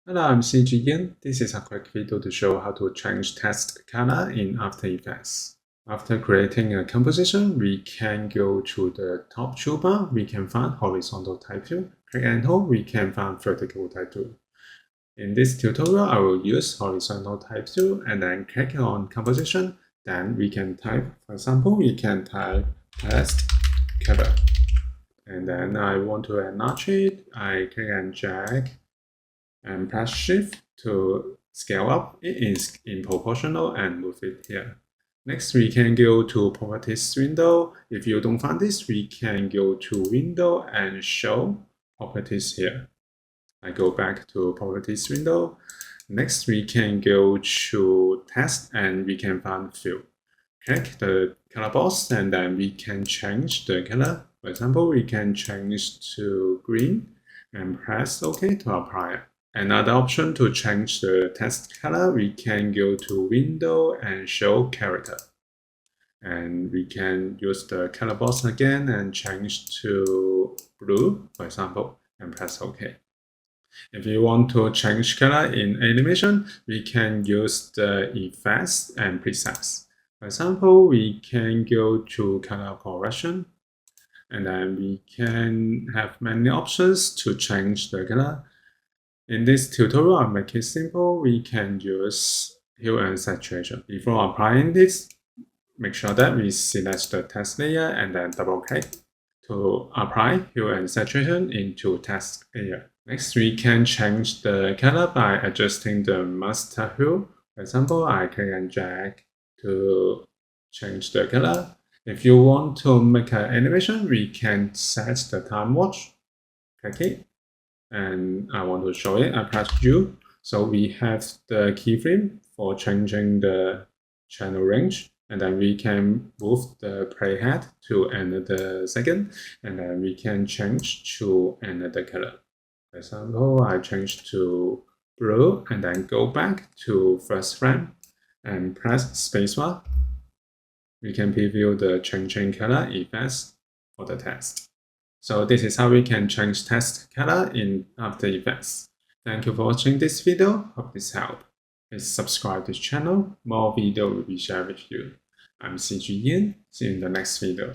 Hello, I'm CG Yin. This is a quick video to show how to change text color in After Effects. After creating a composition, we can go to the top toolbar. We can find horizontal type tool. Click and hold, we can find vertical type tool. In this tutorial, I will use horizontal type tool and then click on composition. Then we can type, for example, we can type text color. And then I want to enlarge it. I click and drag and press shift to scale up. It is in proportional and move it here. Next, we can go to properties window. If you don't find this, we can go to window and show properties here. I go back to properties window. Next, we can go to text and we can find fill. Click the color box and then we can change the color. For example, we can change to green and press OK to apply it. Another option to change the text color, we can go to window and show character. And we can use the color box again and change to blue, for example, and press OK. If you want to change color in animation, we can use the effects and presets. For example, we can go to color correction, and then we can have many options to change the color. In this tutorial, I'll make it simple. We can use hue and saturation. Before applying this, make sure that we select the text layer and then double click to apply hue and saturation into text layer. Next, we can change the color by adjusting the master hue. For example, I click and drag to change the color. If you want to make an animation, we can set the time watch. Click it. And I want to show it. I press U. So we have the keyframe for changing the channel range. And then we can move the playhead to another second. And then we can change to another color. For example, I change to blue and then go back to first frame and press spacebar. We can preview the changing color effects for the text. So this is how we can change text color in After Effects. Thank you for watching this video. Hope this helped. Please subscribe to this channel. More video will be shared with you. I'm CG Yin. See you in the next video.